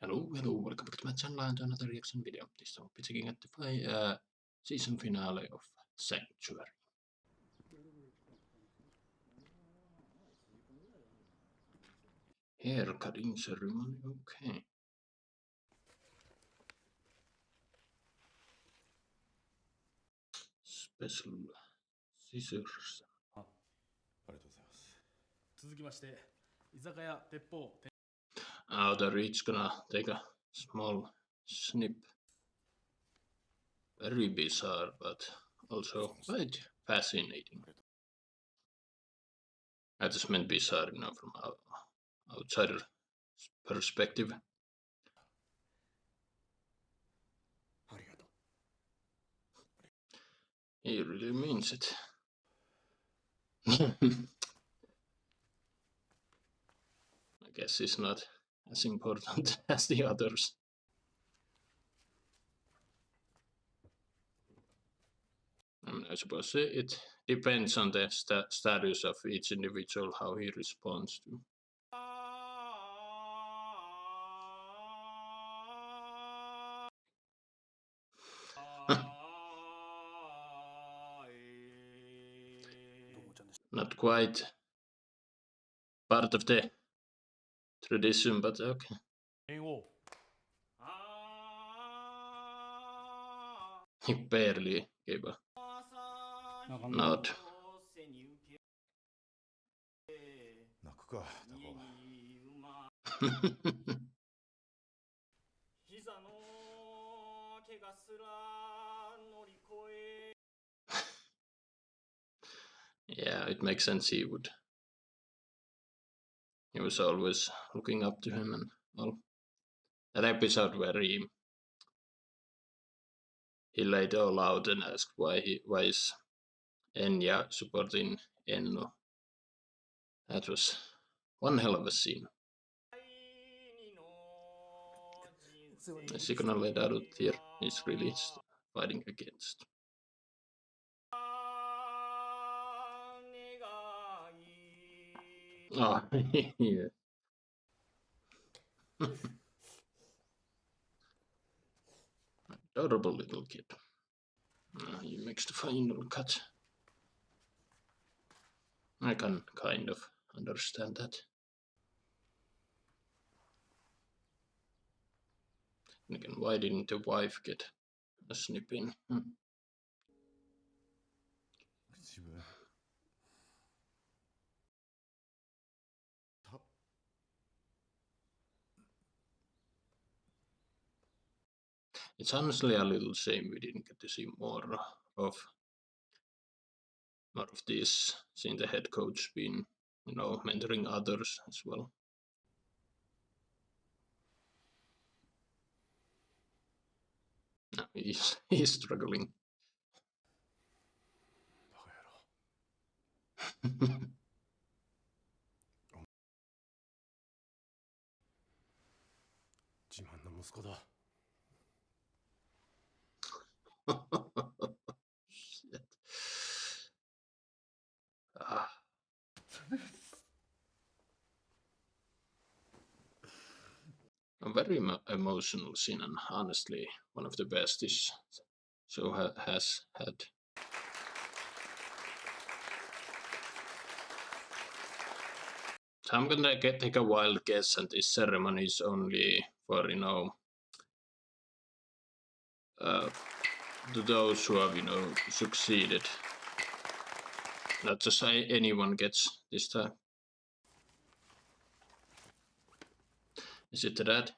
Hello, welcome back to my channel and to another reaction video. This time we'll be checking out the season finale of Sanctuary. Haircutting ceremony, okay. Special scissors. ありがとうございます。続きまして、居酒屋鉄砲。Oh, they're each gonna take a small snip. Very bizarre, but also quite fascinating. I just meant bizarre, from an outsider perspective. ありがとう。 He really means it. I guess he's not as important as the others. I suppose it depends on the status of each individual, how he responds to. Not quite part of the tradition, but okay. He barely gave a nod. 泣くか、タコ。Yeah, it makes sense he would. He was always looking up to him and all. That episode where he laid all out and asked why is Enya supporting Enno. That was one hell of a scene. Is he gonna let out here? He's really fighting against. Oh, yeah. Adorable little kid. He makes the final cut. I can kind of understand that. And again, why didn't the wife get a snip in? It's honestly a little shame we didn't get to see more of this, seeing the head coach being, mentoring others as well. No, he's struggling. Shit. A very emotional scene, and honestly, one of the best this show has had. So I'm gonna take a wild guess, and this ceremony is only for to those who have succeeded. Not just anyone gets this time. Is it that?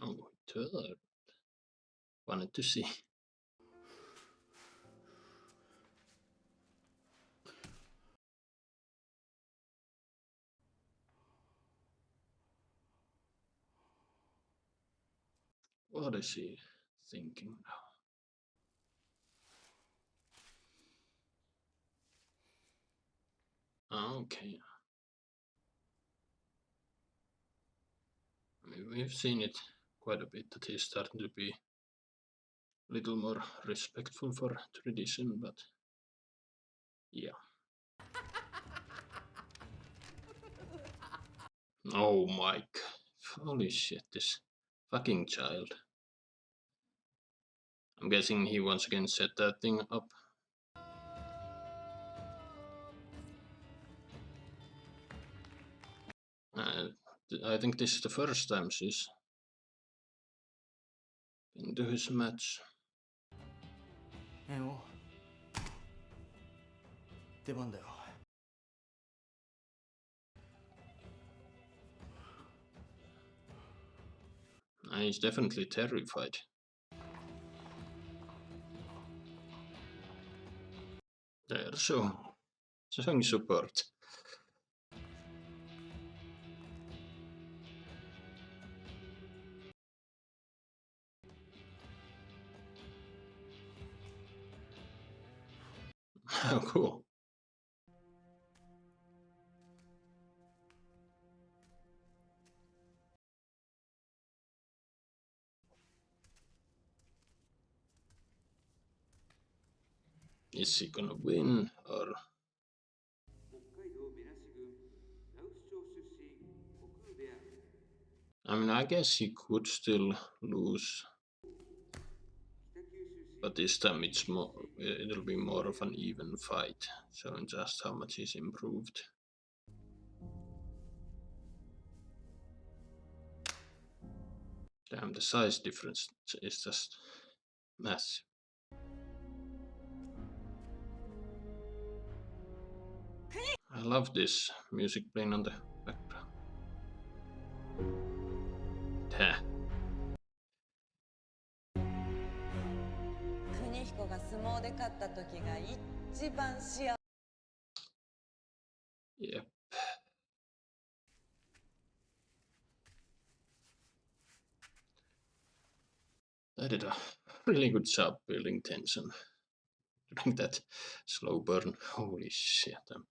Oh, third. Wanted to see. What is he thinking now? Okay. we've seen it quite a bit that he's starting to be a little more respectful for tradition, but yeah. Oh my holy shit, this fucking child. I'm guessing he once again set that thing up. I think this is the first time she's been to his match. 円王出番だよ。 He's definitely terrified. They're showing support. How cool. Is he gonna win or? I mean, I guess he could still lose, but this time it'll be more of an even fight, showing just how much he's improved. Damn, the size difference is just massive. I love this music playing on the background. Yeah. 邦彦が相撲で勝った時が一番幸せ。 Yep. They did a really good job building tension during that slow burn. Holy shit, I'm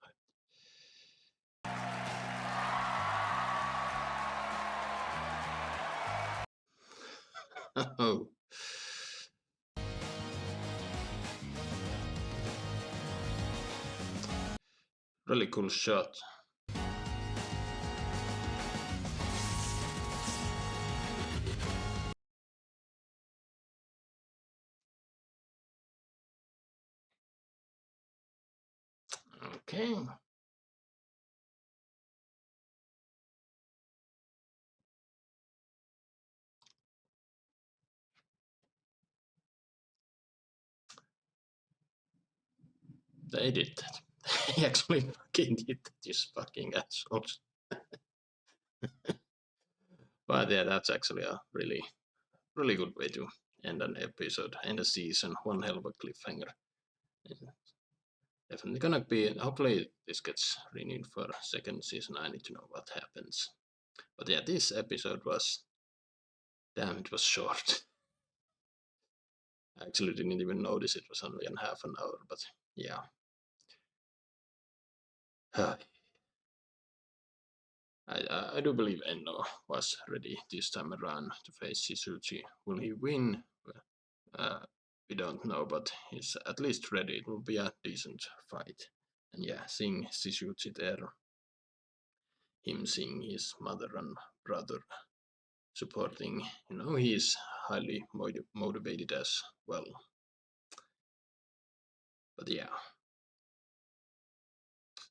oh. Really cool shot. Okay. They did that. They actually fucking did that, these fucking assholes. But yeah, that's actually a really good way to end an episode, end a season. One hell of a cliffhanger. Definitely gonna be. Hopefully, this gets renewed for a second season. I need to know what happens. But yeah, this episode was. Damn, it was short. I actually didn't even notice it was only in half an hour, but yeah. I do believe Enno was ready this time around to face Shizuchi. Will he win? We don't know, but he's at least ready. It will be a decent fight. And yeah, seeing Shizuchi there, him seeing his mother and brother supporting, he's highly motivated as well. But yeah,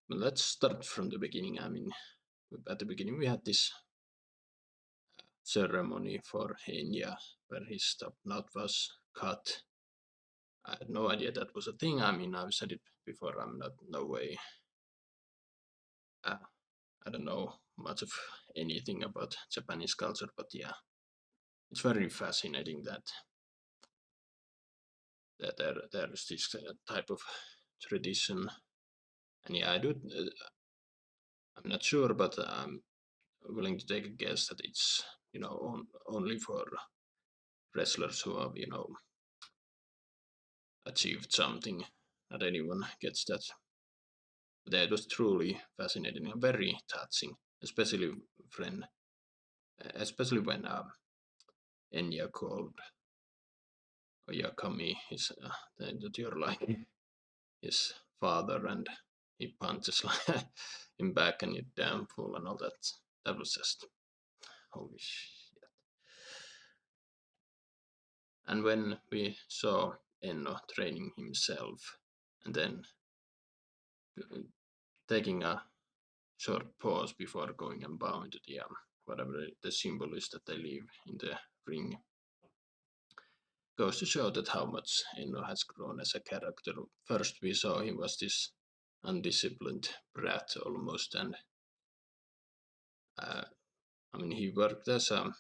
let's start from the beginning. I mean, at the beginning we had this ceremony for Henya where his top knot was cut. I had no idea that was a thing. I mean, I've said it before. I'm not no way. I don't know much of anything about Japanese culture, but yeah, it's very fascinating that there's this type of tradition. And yeah, I'm not sure, but I'm willing to take a guess that it's only for wrestlers who have achieved something. Not anyone gets that. That was truly fascinating and very touching, especially when especially when Enya called Yakami that you're like his father, and he punches him back, and you damn fool, and all that. That was just holy shit. And when we saw Enno training himself, and then taking a short pause before going and bowing to the whatever the symbol is that they leave in the ring, goes to show that how much Enno has grown as a character. First we saw he was this undisciplined brat almost, and I mean he worked as a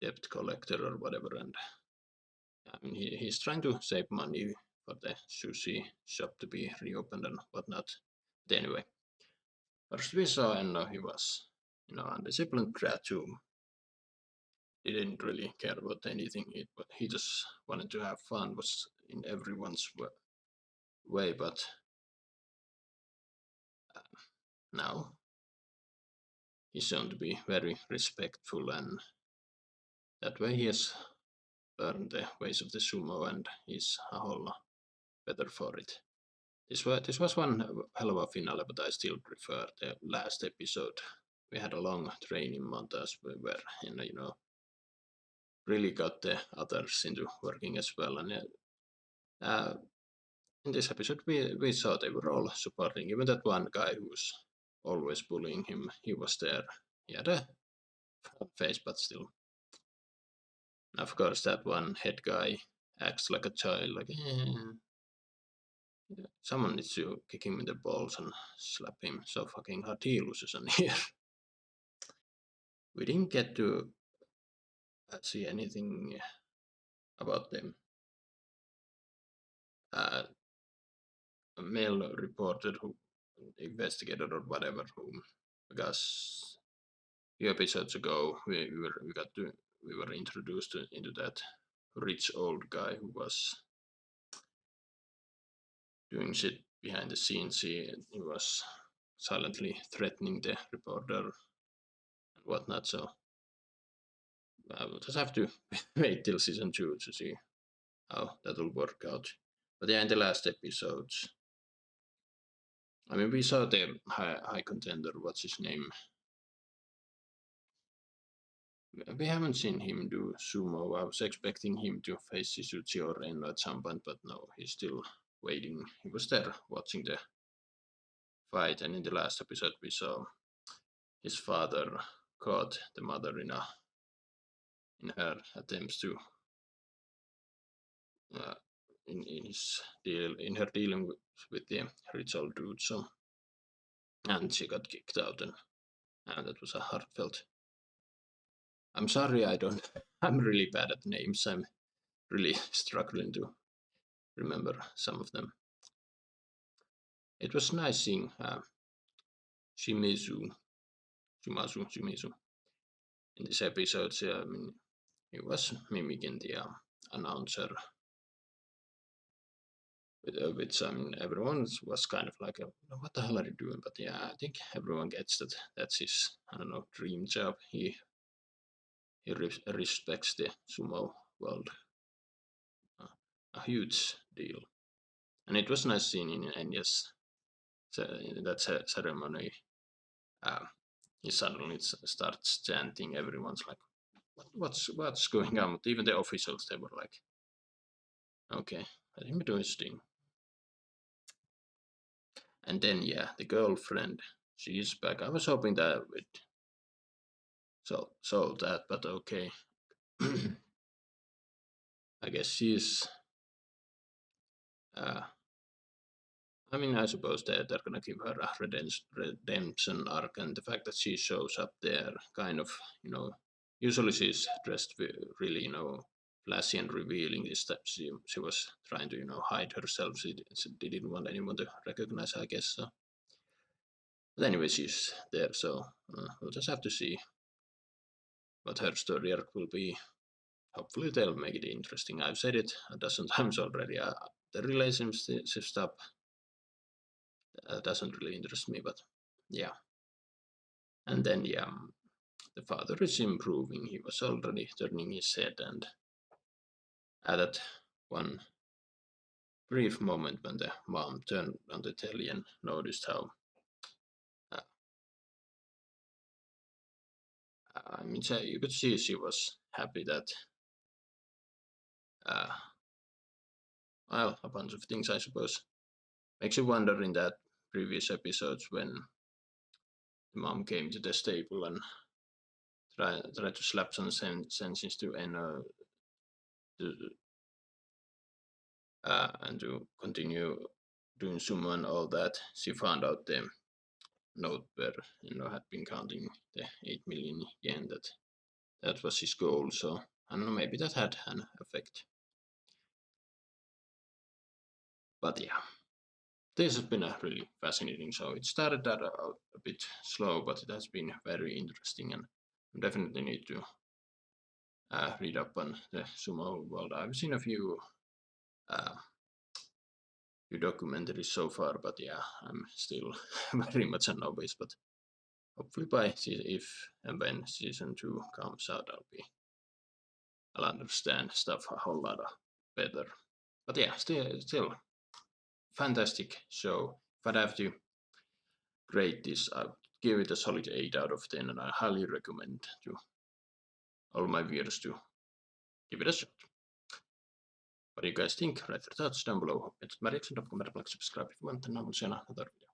debt collector or whatever, and I mean he's trying to save money for the sushi shop to be reopened and whatnot. But anyway, first we saw Enno, he was undisciplined brat who didn't really care about anything. He just wanted to have fun, was in everyone's way. But now he's shown to be very respectful, and that way he has learned the ways of the sumo, and he's a whole lot better for it. This was one hell of a finale, but I still prefer the last episode. We had a long training montage where really got the others into working as well, and in this episode we saw they were all supporting, even that one guy who's always bullying him. He was there. He had a face, but still. Of course, that one head guy acts like a child, like someone needs to kick him in the balls and slap him so fucking hard he loses an ear. We didn't get to see anything about them. A male reporter, who investigator or whatever, who, because a few episodes ago we were introduced into that rich old guy who was doing shit behind the scenes. He was silently threatening the reporter and whatnot. So I will just have to wait till season 2 to see how that will work out. But yeah, in the last episodes, I mean, we saw the high contender. What's his name? We haven't seen him do sumo. I was expecting him to face Shisuchi or Enno at some point, but no, he's still waiting. He was there watching the fight, and in the last episode we saw his father caught the mother in her attempts to in her dealing with the rich old dude. So, and she got kicked out, and that was a heartfelt. I'm sorry, I don't. I'm really bad at names. I'm really struggling to remember some of them. It was nice seeing Shimizu in this episode. I mean, he was mimicking the announcer, which I mean, everyone was kind of like, "What the hell are you doing?" But yeah, I think everyone gets that. That's his, I don't know, dream job. He respects the sumo world a huge deal, and it was nice seeing in Enya's that ceremony. He suddenly starts chanting. Everyone's like, what's going on? But even the officials, they were like, okay, let him do his thing. And then yeah, the girlfriend, she's back. I was hoping that would solve that, but okay. I guess she's I mean, I suppose they're gonna give her a redemption arc, and the fact that she shows up there, kind of, usually she's dressed really, flashy and revealing. This time she was trying to, hide herself. She didn't want anyone to recognize her, I guess. So, but anyway, she's there, so we'll just have to see what her story arc will be. Hopefully, they'll make it interesting. I've said it a dozen times already. The relationship stuff doesn't really interest me, but yeah. And then yeah, the father is improving. He was already turning his head, and at that one brief moment when the mom turned on the telly and noticed how you could see she was happy that well, a bunch of things, I suppose. Makes you wonder in that previous episodes when the mom came to the stable and tried to slap some sense into Enno and to continue doing sumo and all that. She found out the note where had been counting the 8 million yen. That was his goal. So I don't know, maybe that had an effect. But yeah, this has been a really fascinating show. It started out a bit slow, but it has been very interesting, and I definitely need to read up on the sumo world. I've seen a few documentaries so far, but yeah, I'm still very much a novice. But hopefully by if and when season 2 comes out, I'll understand stuff a whole lot better. But yeah, still fantastic show. If I'd have to grade this, I would give it a solid 8 out of 10, and I highly recommend to all my viewers to give it a shot. What do you guys think? Write your thoughts down below. Hope it's my reaction. Don't forget to subscribe if you want, and I will see you in another video.